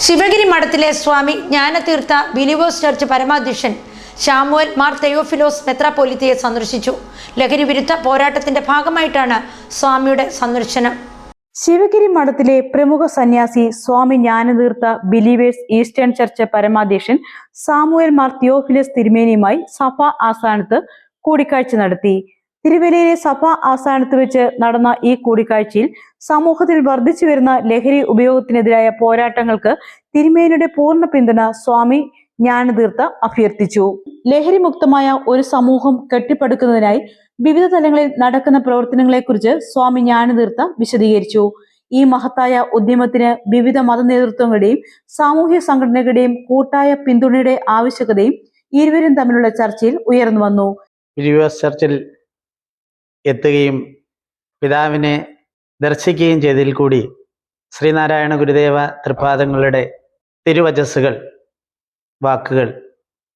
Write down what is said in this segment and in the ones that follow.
ശിവഗിരി മഠത്തിലെ സ്വാമി Jnanatheertha believers church പരമാധ്യക്ഷൻ Samuel Mar Theophilos മെത്രാപ്പോലിത്തയെ സന്ദർശിച്ചു. ലഹരി വിരുദ്ധ പോരാട്ടത്തിന്റെ ഭാഗമായിട്ടാണ് സ്വാമിയുടെ സന്ദർശനം. ശിവഗിരി മഠത്തിലെ പ്രമുഖ സന്യാസി Swami Jnanatheertha Believers Eastern Church പരമാധ്യക്ഷൻ സാമുവേൽ മാർ തെയോഫിലോസ് തിരുമേനിയുമായി സഭാ ആസ്ഥാനത്ത് കൂടിക്കാഴ്ച നടത്തി. തിരുവല്ലയിലെ സഭാ ആസ്ഥാനത്ത് വെച്ച് നടന്ന ഈ കൂടിക്കാഴ്ചയിൽ സമൂഹത്തിൽ വർദ്ധിച്ചു വരുന്ന ലഹരി ഉപയോഗത്തിനെതിരായ പോരാട്ടങ്ങൾക്ക് തിരുമേനിയുടെ പൂർണ്ണ പിന്തുണ സ്വാമി ജ്ഞാനതീർത്ഥ അഭ്യർത്ഥിച്ചു. ലഹരി മുക്തമായ ഒരു സമൂഹം കെട്ടിപ്പടുക്കുന്നതിനായി വിവിധ തലങ്ങളിൽ നടക്കുന്ന പ്രവർത്തനങ്ങളെക്കുറിച്ച് സ്വാമി ജ്ഞാനതീർത്ഥ വിശദീകരിച്ചു. ഈ മഹത്തായ ഉദ്യമത്തിന് വിവിധ മത നേതൃത്വങ്ങളുടെയും സാമൂഹ്യ സംഘടനകളുടെയും കൂട്ടായ പിന്തുണയുടെ ആവശ്യകതയും ഇരുവരും തമ്മിലുള്ള ചർച്ചയിൽ ഉയർന്നു വന്നു. ചർച്ചിൽ എത്തുകയും പിതാവിനെ ദർശിക്കുകയും ചെയ്തതിൽ കൂടി ശ്രീനാരായണ ഗുരുദേവ തൃപാദങ്ങളുടെ തിരുവചസ്സുകൾ, വാക്കുകൾ,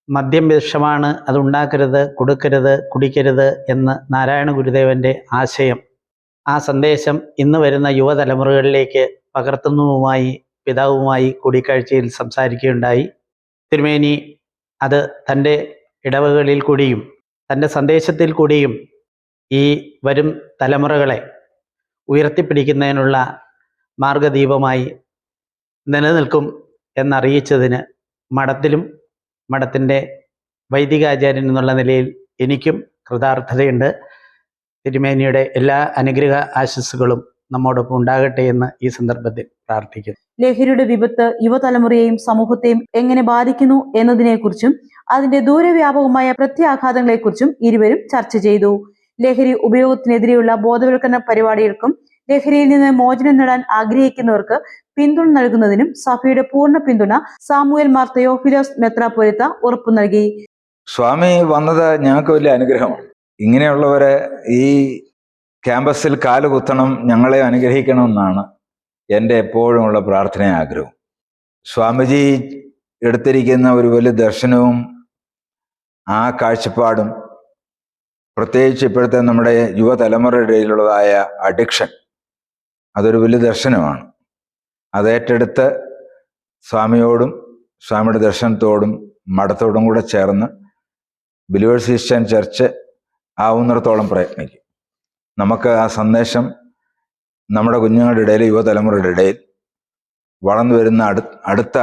മദ്യം വിഷമാണ്, അത് ഉണ്ടാക്കരുത്, കൊടുക്കരുത്, കുടിക്കരുത് എന്ന് നാരായണ ഗുരുദേവൻ്റെ ആശയം, ആ സന്ദേശം ഇന്ന് വരുന്ന യുവതലമുറകളിലേക്ക് പകർത്തുന്നതുമായി പിതാവുമായി കൂടിക്കാഴ്ചയിൽ സംസാരിക്കുകയുണ്ടായി. തിരുമേനി അത് തൻ്റെ ഇടവകളിൽ കൂടിയും തൻ്റെ സന്ദേശത്തിൽ കൂടിയും ഈ വരും തലമുറകളെ ഉയർത്തിപ്പിടിക്കുന്നതിനുള്ള മാർഗദീപമായി നിലനിൽക്കും എന്നറിയിച്ചതിന് മഠത്തിലും മഠത്തിൻ്റെ വൈദികാചാര്യൻ എന്നുള്ള നിലയിൽ എനിക്കും കൃതാർത്ഥതയുണ്ട്. തിരുമേനിയുടെ എല്ലാ അനുഗ്രഹ ആശംസകളും നമ്മോടൊപ്പം ഉണ്ടാകട്ടെ എന്ന് ഈ സന്ദർഭത്തിൽ പ്രാർത്ഥിക്കുന്നു. ലഹരിയുടെ വിപത്ത് യുവതലമുറയെയും സമൂഹത്തെയും എങ്ങനെ ബാധിക്കുന്നു എന്നതിനെക്കുറിച്ചും അതിന്റെ ദൂരവ്യാപകമായ പ്രത്യാഘാതങ്ങളെക്കുറിച്ചും ഇരുവരും ചർച്ച ചെയ്തു. ലഹരി ഉപയോഗത്തിനെതിരെയുള്ള ബോധവൽക്കരണ പരിപാടികൾക്കും ലഹരിയിൽ നിന്ന് മോചനം നേടാൻ ആഗ്രഹിക്കുന്നവർക്ക് പിന്തുണ നൽകുന്നതിനും സഭയുടെ പൂർണ്ണ പിന്തുണ സാമുവേൽ മാർ തെയോഫിലോസ് മെത്രാപ്പോലിത്ത ഉറപ്പു നൽകി. സ്വാമി വന്നത് ഞങ്ങൾക്ക് വലിയ അനുഗ്രഹമാണ്. ഇങ്ങനെയുള്ളവരെ ഈ ക്യാമ്പസിൽ കാലുകുത്തണം, ഞങ്ങളെ അനുഗ്രഹിക്കണമെന്നാണ് എൻ്റെ എപ്പോഴുമുള്ള പ്രാർത്ഥനയും ആഗ്രഹവും. സ്വാമിജി എടുത്തിരിക്കുന്ന ഒരു വലിയ ദർശനവും ആ കാഴ്ചപ്പാടും, പ്രത്യേകിച്ച് ഇപ്പോഴത്തെ നമ്മുടെ യുവതലമുറയുടെ ഇടയിലുള്ളതായ അഡിക്ഷൻ, അതൊരു വലിയ ദർശനമാണ്. അതേറ്റെടുത്ത് സ്വാമിയോടും സ്വാമിയുടെ ദർശനത്തോടും മഠത്തോടും കൂടെ ചേർന്ന് ബിലീവേഴ്സ് ഈസ്റ്റേൺ ചർച്ച് ആവുന്നിടത്തോളം പ്രയത്നിക്കും. നമുക്ക് ആ സന്ദേശം നമ്മുടെ കുഞ്ഞുങ്ങളുടെ ഇടയിൽ, യുവതലമുറയുടെ ഇടയിൽ വളർന്നു വരുന്ന അടുത്ത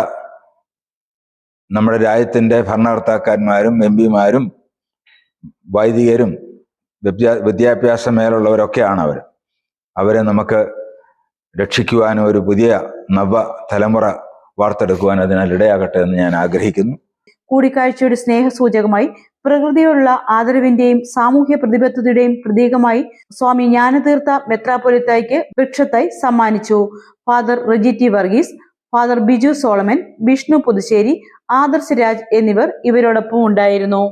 നമ്മുടെ രാജ്യത്തിൻ്റെ ഭരണകർത്താക്കന്മാരും എം പിമാരും വൈദികരും വിദ്യാഭ്യാസ മേലുള്ളവരൊക്കെയാണ് അവരെ നമുക്ക് രക്ഷിക്കുവാനും ഒരു പുതിയ നവ തലമുറ വാർത്തെടുക്കുവാൻ അതിനാൽ ഇടയാകട്ടെ എന്ന് ഞാൻ ആഗ്രഹിക്കുന്നു. കൂടിക്കാഴ്ചയുടെ സ്നേഹസൂചകമായി പ്രകൃതിയോടുള്ള ആദരവിന്റെയും സാമൂഹ്യ പ്രതിബദ്ധതയുടെയും പ്രതീകമായി സ്വാമി ജ്ഞാനതീർത്ഥ മെത്രാപ്പൊലിത്തായ്ക്ക് വൃക്ഷത്തൈ സമ്മാനിച്ചു. ഫാദർ റെജിറ്റി വർഗീസ്, ഫാദർ ബിജു സോളമൻ, വിഷ്ണു പുതുശ്ശേരി, ആദർശ് രാജ് എന്നിവർ ഇവരോടൊപ്പം ഉണ്ടായിരുന്നു.